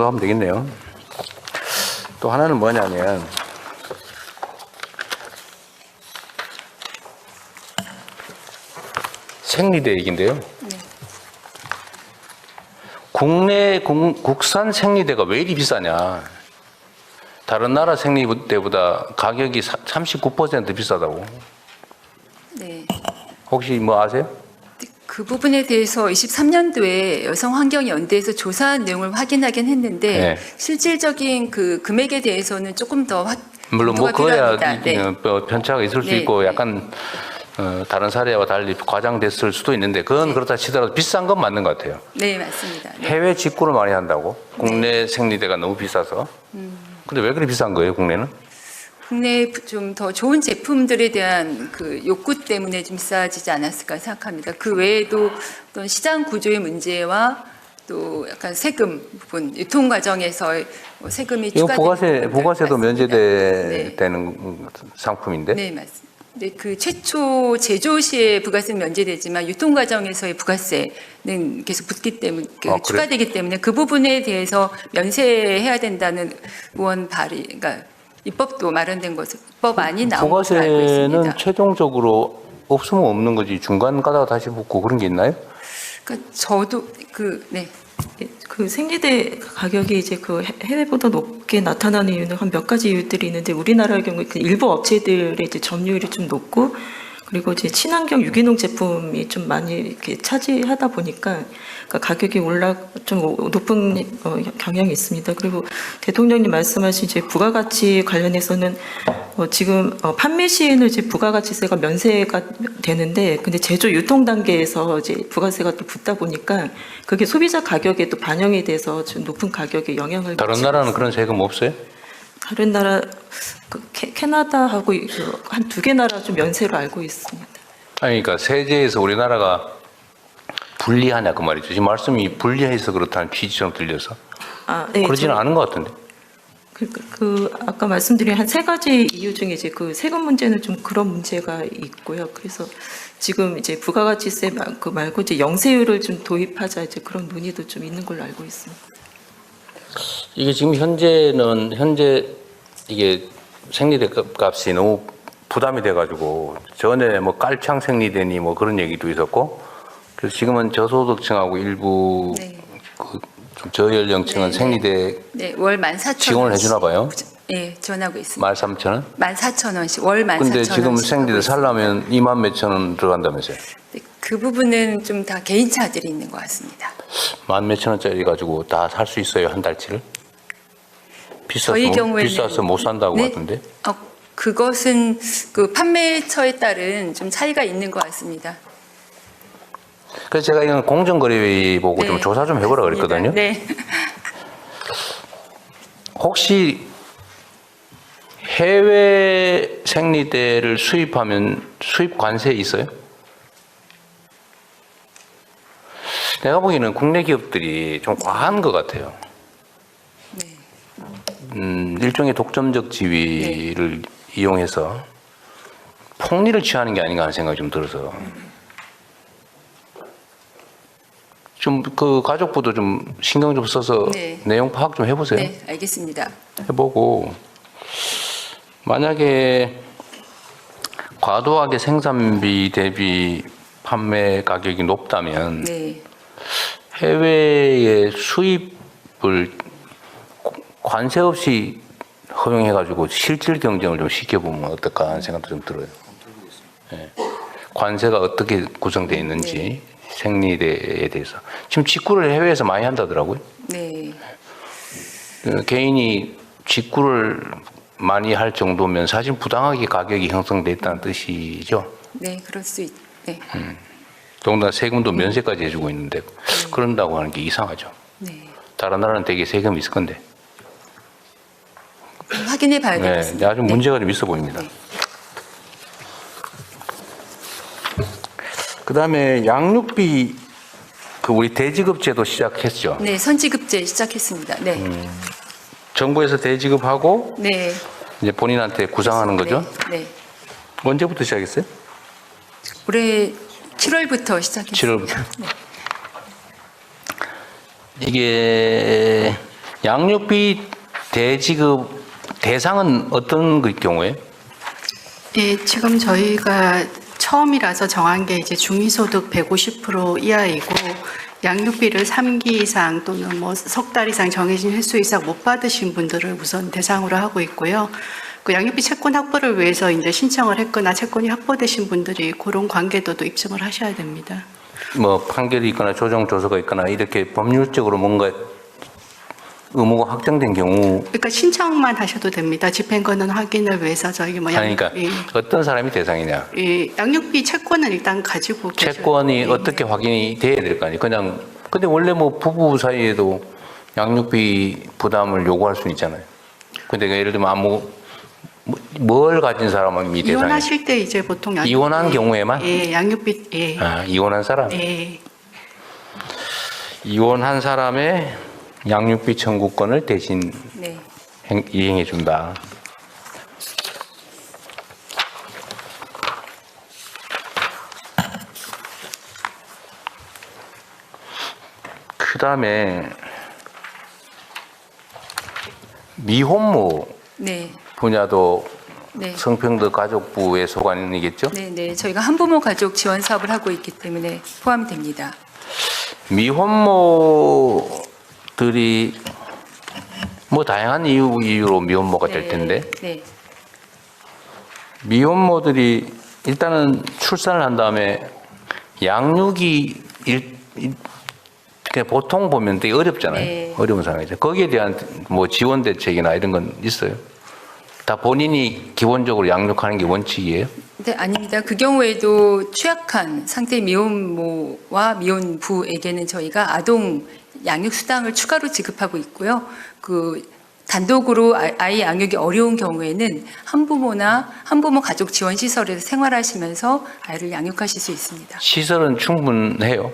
하면 되겠네요. 또 하나는 뭐냐면 생리대 얘기인데요. 네. 국산 생리대가 왜 이리 비싸냐? 다른 나라 생리대보다 가격이 39% 비싸다고. 네. 혹시 뭐 아세요? 그 부분에 대해서 23년도에 여성환경연대에서 조사한 내용을 확인하긴 했는데 네. 실질적인 그 금액에 대해서는 조금 더 물론 뭐 검토가 그거야 필요합니다. 편차가 있을 수 네, 있고 네. 약간 다른 사례와 달리 과장됐을 수도 있는데 그건 그렇다 치더라도 비싼 건 맞는 것 같아요. 네, 맞습니다. 네. 해외 직구를 많이 한다고? 국내 생리대가 너무 비싸서. 근데 왜 그렇게 비싼 거예요, 국내는? 국내 좀 더 좋은 제품들에 대한 그 욕구 때문에 좀 비싸지지 않았을까 생각합니다. 그 외에도 어떤 시장 구조의 문제와 또 약간 세금 부분, 유통 과정에서 세금이 이거 추가되는 부가세도 맞습니다. 면제되는 상품인데? 네, 맞습니다. 네, 그 최초 제조 시에 부가세는 면제되지만 유통 과정에서의 부가세는 계속 붙기 때문에 그래? 추가되기 때문에 그 부분에 대해서 면세해야 된다는 의원 발의, 그러니까 입법도 마련된 것은 입법안이 나온 것으로 알고 부가세는 있습니다. 최종적으로 없으면 없는 거지 중간 가다가 다시 붙고 그런 게 있나요? 그러니까 저도 네. 그 생리대 가격이 이제 그 해외보다 높게 나타나는 이유는 한 몇 가지 이유들이 있는데 우리나라의 경우에 그 일부 업체들의 이제 점유율이 좀 높고 그리고 이제 친환경 유기농 제품이 좀 많이 이렇게 차지하다 보니까 그러니까 가격이 좀 높은 경향이 있습니다. 그리고 대통령님 말씀하신 이제 부가가치 관련해서는 지금 판매 시에는 이제 부가가치세가 면세가 되는데 근데 제조 유통 단계에서 이제 부가세가 또 붙다 보니까 그게 소비자 가격에 또 반영이 돼서 좀 높은 가격에 영향을 다른 미치고 나라는 있습니다. 그런 세금 없어요? 다른 나라 캐나다하고 한 두 개 나라 좀 면세로 알고 있습니다. 아니, 그러니까 세제에서 우리나라가 불리하냐 그 말이죠. 지금 말씀이 불리해서 그렇다는 취지처럼 들려서 네, 그러지는 않은 것 같은데. 아까 말씀드린 한 세 가지 이유 중에 이제 그 세금 문제는 좀 그런 문제가 있고요. 그래서 지금 이제 부가가치세 말고 이제 영세율을 좀 도입하자 이제 그런 논의도 좀 있는 걸로 알고 있습니다. 이게 지금 현재 이게 생리대 값이 너무 부담이 돼가지고 전에 뭐 깔창 생리대니 뭐 그런 얘기도 있었고 그래서 지금은 저소득층하고 일부 네. 좀 저연령층은 네, 생리대 네, 월 14,000원 지원을 해주나 봐요. 네, 지원하고 있습니다. 13,000원? 14,000원씩 월 14,000원씩. 근데 지금 생리대 살려면 2만 몇천 원 들어간다면서요? 네, 그 부분은 좀 다 개인차들이 있는 것 같습니다. 1만 몇천 원짜리 가지고 다 살 수 있어요, 한 달치를? 저희 경우에는 비싸서 못 산다고 네? 하던데? 그것은 그 판매처에 따른 좀 차이가 있는 것 같습니다. 그래서 제가 이건 공정거래위 보고 네, 좀 조사 좀 해보라 그랬거든요. 네. 혹시 해외 생리대를 수입하면 수입 관세 있어요? 내가 보기에는 국내 기업들이 좀 과한 것 같아요. 네. 일종의 독점적 지위를 이용해서 폭리를 취하는 게 아닌가 하는 생각이 좀 들어서 좀 그 가족부도 좀 신경 좀 써서 네. 내용 파악 좀 해보세요. 네, 알겠습니다. 해보고 만약에 과도하게 생산비 대비 판매 가격이 높다면 네. 해외의 수입을 관세 없이 허용해가지고 실질 경쟁을 좀 시켜보면 어떨까 하는 생각도 좀 들어요. 네. 관세가 어떻게 구성되어 있는지 생리대에 대해서 지금 직구를 해외에서 많이 한다더라고요. 네. 개인이 직구를 많이 할 정도면 사실 부당하게 가격이 형성돼 있다는 뜻이죠. 네, 그럴 수 네. 더군다나 세금도 면세까지 해주고 있는데 그런다고 하는 게 이상하죠. 네. 다른 나라는 되게 세금이 있을 건데. 확인해 봐야 네, 되겠습니다. 아주 문제가 좀 있어 보입니다. 네. 그다음에 양육비 우리 대지급제도 시작했죠. 네, 선지급제 시작했습니다. 네. 정부에서 대지급하고 네. 이제 본인한테 구상하는 거죠. 네. 네. 언제부터 시작했어요? 올해 7월부터 시작했습니다. 7월부터. 네. 이게 양육비 대지급 대상은 어떤 그 경우에? 예, 지금 저희가 처음이라서 정한 게 이제 중위소득 150% 이하이고 양육비를 3기 이상 또는 뭐 석 달 이상 정해진 횟수 이상 못 받으신 분들을 우선 대상으로 하고 있고요. 그 양육비 채권 확보를 위해서 이제 신청을 했거나 채권이 확보되신 분들이 그런 관계도도 입증을 하셔야 됩니다. 뭐 판결이 있거나 조정 조서가 있거나 이렇게 법률적으로 뭔가 의무가 확정된 경우 그러니까 신청만 하셔도 됩니다. 집행권은 확인을 위해서 저희 뭐 하니까 어떤 사람이 대상이냐? 양육비 채권은 일단 가지고 채권이 계셔야 어떻게 확인이 돼야 될 거 아니에요? 그냥 근데 원래 뭐 부부 사이에도 양육비 부담을 요구할 수 있잖아요. 근데 예를 들면 뭘 가진 사람이 대상이에요? 이혼하실 때 이제 보통 이혼한 경우에만? 예, 양육비 예. 이혼한 사람? 예. 이혼한 사람의 양육비 청구권을 대신 네. 이행해 준다. 그다음에 미혼모 네. 분야도 네. 성평등 가족부의 소관이겠죠? 네, 네. 저희가 한부모 가족 지원 사업을 하고 있기 때문에 포함이 됩니다. 미혼모들이 뭐 다양한 이유로 미혼모가 될 텐데 네. 미혼모들이 일단은 출산을 한 다음에 양육이 그냥 보통 보면 되게 어렵잖아요. 네. 어려운 상황이죠. 거기에 대한 뭐 지원 대책이나 이런 건 있어요? 다 본인이 기본적으로 양육하는 게 원칙이에요? 네, 아닙니다. 그 경우에도 취약한 상태의 미혼모와 미혼부에게는 저희가 아동 양육 수당을 추가로 지급하고 있고요. 그 단독으로 아이 양육이 어려운 경우에는 한부모나 한부모 가족 지원 시설에서 생활하시면서 아이를 양육하실 수 있습니다. 시설은 충분해요?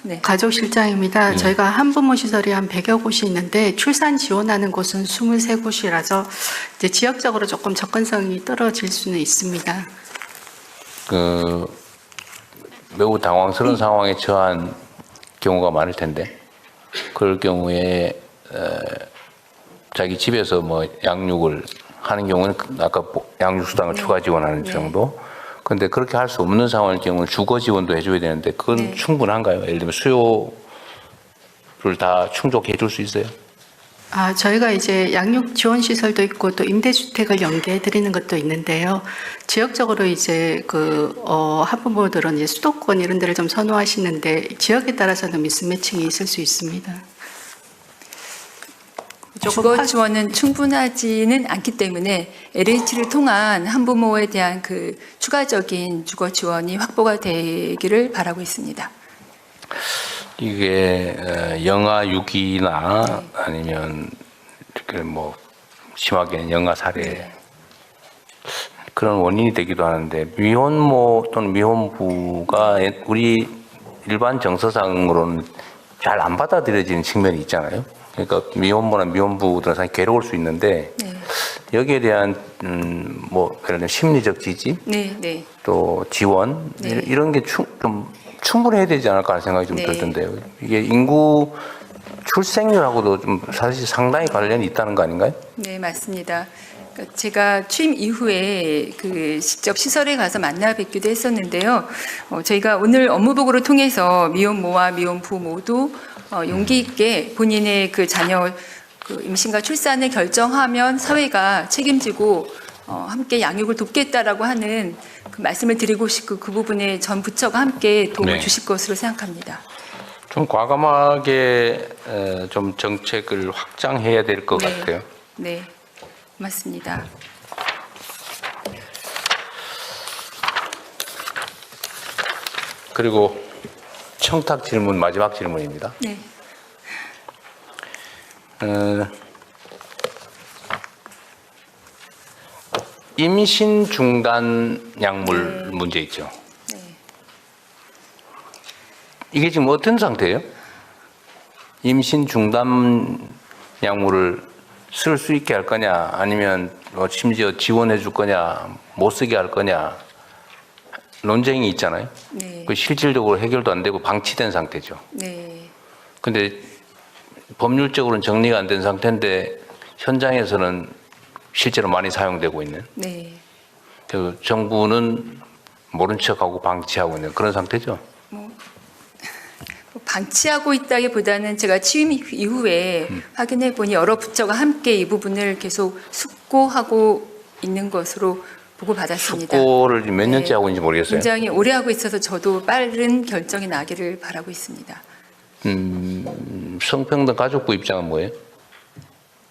네. 가족실장입니다. 저희가 한부모 시설이 한 100여 곳이 있는데 출산 지원하는 곳은 23곳이라서 이제 지역적으로 조금 접근성이 떨어질 수는 있습니다. 그 매우 당황스러운 상황에 처한 경우가 많을 텐데 그럴 경우에 자기 집에서 뭐 양육을 하는 경우는 아까 양육 수당을 추가 지원하는 정도. 근데 그렇게 할 수 없는 상황일 경우는 주거 지원도 해줘야 되는데 그건 네. 충분한가요? 예를 들면 수요를 다 충족해 줄 수 있어요? 저희가 이제 양육 지원 시설도 있고 또 임대주택을 연계해 드리는 것도 있는데요. 지역적으로 이제 한부모들은 이제 수도권 이런 데를 좀 선호하시는데 지역에 따라서는 미스매칭이 있을 수 있습니다. 주거 지원은 충분하지는 않기 때문에 LH를 통한 한부모에 대한 그 추가적인 주거 지원이 확보가 되기를 바라고 있습니다. 이게 영아 유기나 아니면 이렇게 뭐 심하게는 영아 살해 그런 원인이 되기도 하는데 미혼모 또는 미혼부가 우리 일반 정서상으로는 잘 안 받아들여지는 측면이 있잖아요. 그러니까 미혼모나 미혼부들은 상당히 괴로울 수 있는데 네. 여기에 대한 뭐 예를 들면 심리적 지지 네, 네. 또 지원 네. 이런 게 좀 충분해야 되지 않을까 하는 생각이 좀 네. 들던데요. 이게 인구 출생률하고도 좀 사실 상당히 관련이 있다는 거 아닌가요? 네, 맞습니다. 그러니까 제가 취임 이후에 그 직접 시설에 가서 만나 뵙기도 했었는데요. 저희가 오늘 업무보고를 통해서 미혼모와 미혼부 모두 용기 있게 본인의 그 자녀 그 임신과 출산을 결정하면 사회가 책임지고 함께 양육을 돕겠다라고 하는 그 말씀을 드리고 싶고 그 부분에 전 부처가 함께 도움을 네. 주실 것으로 생각합니다. 좀 과감하게 좀 정책을 확장해야 될 것 네. 같아요. 네, 맞습니다. 그리고 청탁 질문 마지막 질문입니다. 네. 임신 중단 약물 문제 있죠. 네. 이게 지금 어떤 상태예요? 임신 중단 약물을 쓸 수 있게 할 거냐, 아니면 뭐 심지어 지원해 줄 거냐, 못 쓰게 할 거냐 논쟁이 있잖아요. 네. 그 실질적으로 해결도 안 되고 방치된 상태죠. 네. 근데 법률적으로는 정리가 안 된 상태인데 현장에서는 실제로 많이 사용되고 있는. 네. 그래서 정부는 모른 척하고 방치하고 있는 그런 상태죠. 방치하고 있다기보다는 제가 취임 이후에 확인해 보니 여러 부처가 함께 이 부분을 계속 숙고하고 있는 것으로 보고 받았습니다. 숙고를 몇 년째 네. 하고 있는지 모르겠어요. 굉장히 오래 하고 있어서 저도 빠른 결정이 나기를 바라고 있습니다. 성평등 가족부 입장은 뭐예요?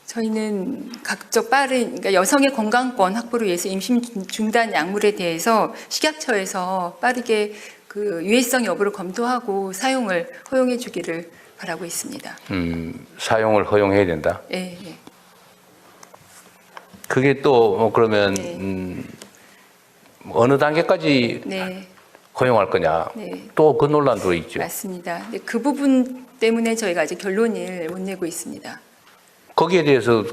저희는 각적 빠른 그러니까 여성의 건강권 확보를 위해서 임신 중단 약물에 대해서 식약처에서 빠르게 그 유해성 여부를 검토하고 사용을 허용해 주기를 바라고 있습니다. 사용을 허용해야 된다. 네, 네. 그게 또 그러면 네. 어느 단계까지 네. 허용할 거냐? 네. 또 그 논란도 있죠. 맞습니다. 근데 그 부분 때문에 저희가 아직 결론을 못 내고 있습니다. 거기에 대해서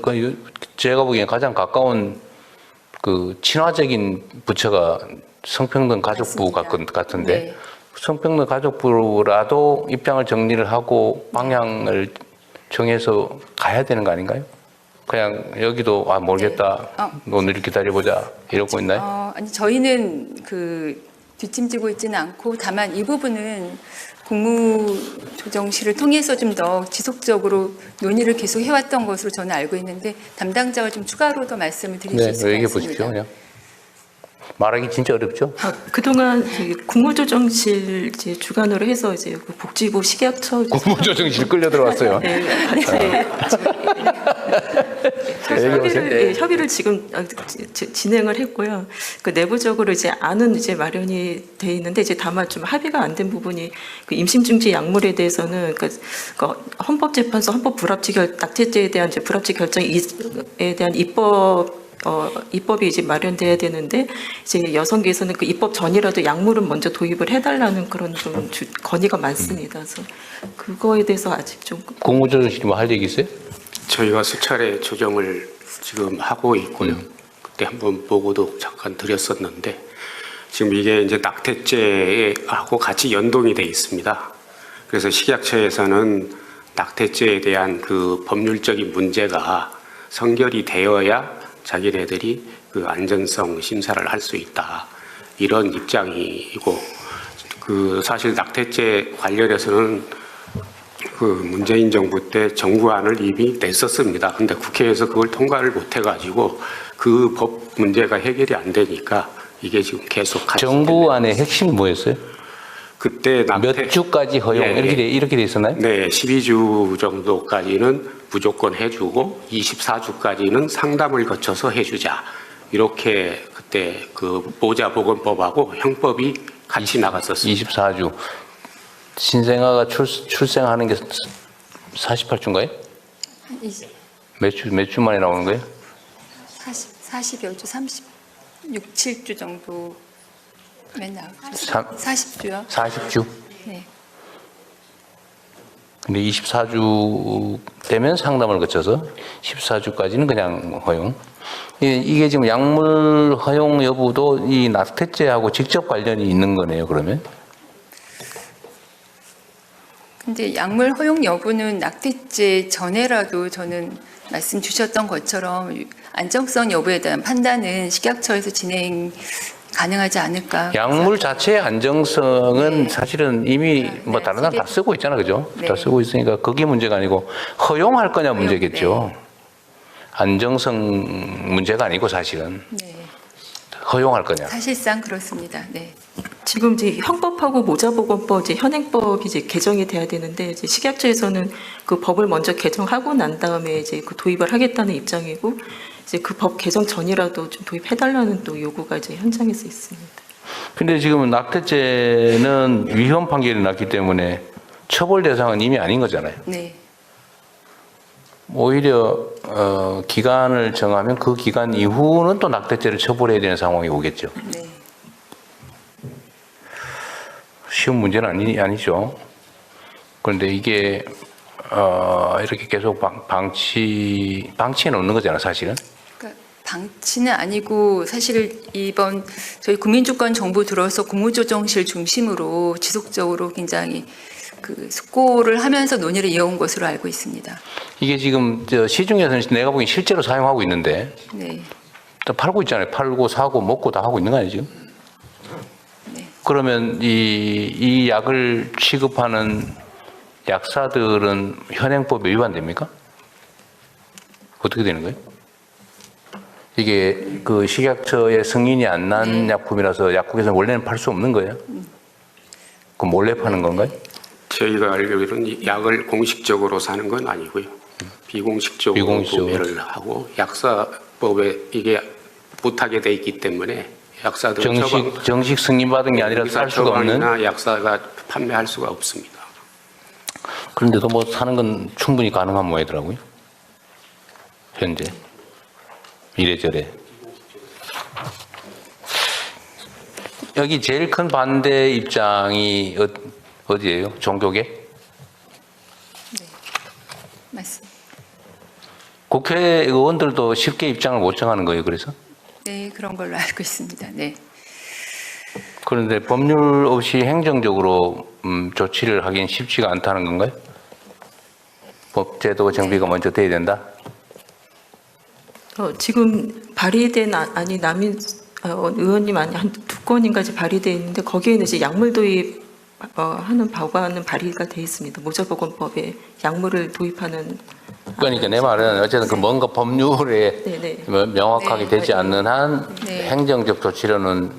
제가 보기엔 가장 가까운 그 친화적인 부처가 성평등 가족부 맞습니다. 같은데 네. 성평등 가족부라도 입장을 정리를 하고 방향을 정해서 가야 되는 거 아닌가요? 그냥 여기도 모르겠다. 네. 오늘 기다려보자 이러고 있나요? 아니 저희는 그 뒷짐지고 있지는 않고 다만 이 부분은 국무조정실을 통해서 좀 더 지속적으로 논의를 계속 해왔던 것으로 저는 알고 있는데 담당자가 좀 추가로 더 말씀을 드릴 수 네, 있을 것 얘기해 같습니다. 보십시오. 그냥 말하기 진짜 어렵죠. 그동안 국무조정실 이제 주관으로 해서 이제 그 복지부 식약처 국무조정실 끌려 들어왔어요. 네, 협의를 지금 진행을 했고요. 그 내부적으로 이제 안은 이제 마련이 돼 있는데 이제 다만 좀 합의가 안 된 부분이 그 임신 중지 약물에 대해서는 그 헌법재판소 헌법 불합치 낙태죄에 대한 이제 불합치 결정에 대한 입법이 이제 마련돼야 되는데 이제 여성계에서는 그 입법 전이라도 약물은 먼저 도입을 해달라는 그런 좀 건의가 많습니다. 그래서 그거에 대해서 아직 좀 국무조정실이 뭐 할 얘기 있어요? 저희가 수차례 조정을 지금 하고 있고요. 그때 한번 보고도 잠깐 드렸었는데 지금 이게 이제 낙태죄하고 같이 연동이 돼 있습니다. 그래서 식약처에서는 낙태죄에 대한 그 법률적인 문제가 성결이 되어야 자기네들이 그 안전성 심사를 할 수 있다. 이런 입장이고 그 사실 낙태죄 관련해서는 그 문재인 정부 때 정부안을 이미 냈었습니다. 근데 국회에서 그걸 통과를 못 해가지고 그 법 문제가 해결이 안 되니까 이게 지금 계속 같이 정부안의 핵심이 뭐였어요? 그때 몇 주까지 허용 예, 이렇게 돼 있었나요? 네, 12주 정도까지는 무조건 해주고 24주까지는 상담을 거쳐서 해주자. 이렇게 그때 그 보자보건법하고 형법이 같이 나갔었습니다. 24주. 신생아가 출생하는 게 48주인가요? 몇 주 만에 나오는 거예요? 40여 주, 36, 7주 정도 맨날 40주요? 40주. 네. 근데 24주 되면 상담을 거쳐서 14주까지는 그냥 허용. 이게 지금 약물 허용 여부도 이 낙태죄하고 직접 관련이 있는 거네요, 그러면? 근데 약물 허용 여부는 낙태죄 전에라도 저는 말씀 주셨던 것처럼 안정성 여부에 대한 판단은 식약처에서 진행 가능하지 않을까. 약물 자체의 안정성은 네. 사실은 이미 뭐 네, 다른 사람 다 쓰고 있잖아, 그죠? 네. 다 쓰고 있으니까 그게 문제가 아니고 허용할 거냐 허용, 문제겠죠. 안정성 문제가 아니고 사실은 네. 허용할 거냐. 사실상 그렇습니다. 네. 지금 이제 형법하고 모자보건법 이제 현행법이 이제 개정이 돼야 되는데 이제 식약처에서는 그 법을 먼저 개정하고 난 다음에 이제 그 도입을 하겠다는 입장이고 이제 그 법 개정 전이라도 좀 도입해달라는 또 요구가 이제 현장에서 있습니다. 근데 지금 낙태죄는 위헌 판결이 났기 때문에 처벌 대상은 이미 아닌 거잖아요. 네. 오히려 기간을 정하면 그 기간 이후는 또 낙태죄를 처벌해야 되는 상황이 오겠죠. 네. 쉬운 문제는 아니죠. 그런데 이게 이렇게 계속 방치해 놓는 거잖아, 사실은. 그러니까 방치는 아니고 사실 이번 저희 국민주권 정부 들어서 국무조정실 중심으로 지속적으로 굉장히 그 숙고를 하면서 논의를 이어온 것으로 알고 있습니다. 이게 지금 시중에서는 내가 보기엔 실제로 사용하고 있는데 네. 또 팔고 있잖아요. 팔고 사고 먹고 다 하고 있는 거 아니에요 지금? 네. 그러면 이 약을 취급하는 약사들은 현행법에 위반됩니까? 어떻게 되는 거예요? 이게 그 식약처의 승인이 안 난 약품이라서 약국에서 원래는 팔 수 없는 거예요? 그럼 몰래 파는 건가요? 저희가 알기로는 이 약을 공식적으로 사는 건 아니고요. 비공식적으로 비공식적으로. 구매를 하고 약사법에 이게 못하게 돼 있기 때문에 약사들은 정식 승인받은 게 아니라 살 수가 없는? 처방이나 약사가 판매할 수가 없습니다. 그런데도 뭐 사는 건 충분히 가능한 모양이더라고요. 현재. 이래저래. 여기 제일 큰 반대 입장이 어디예요? 종교계? 맞습니다. 국회의원들도 쉽게 입장을 못 정하는 거예요, 그래서? 네, 그런 걸로 알고 있습니다. 네. 그런데 법률 없이 행정적으로 조치를 하긴 쉽지가 않다는 건가요? 법제도 정비가 먼저 돼야 된다? 지금 발의된 안이 남인 의원님 안이 한 2건인가지 발의되어 있는데 거기에는 이제 약물 도입 하는 법안은 발의가 돼 있습니다. 모자보건법에 약물을 도입하는. 그러니까 내 말은 어쨌든 그 뭔가 법률에 네네. 명확하게 네. 되지 않는 한 네. 행정적 조치로는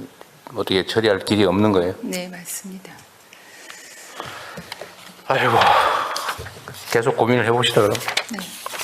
어떻게 처리할 길이 없는 거예요? 네, 맞습니다. 아이고, 계속 고민을 해봅시다 그럼. 네.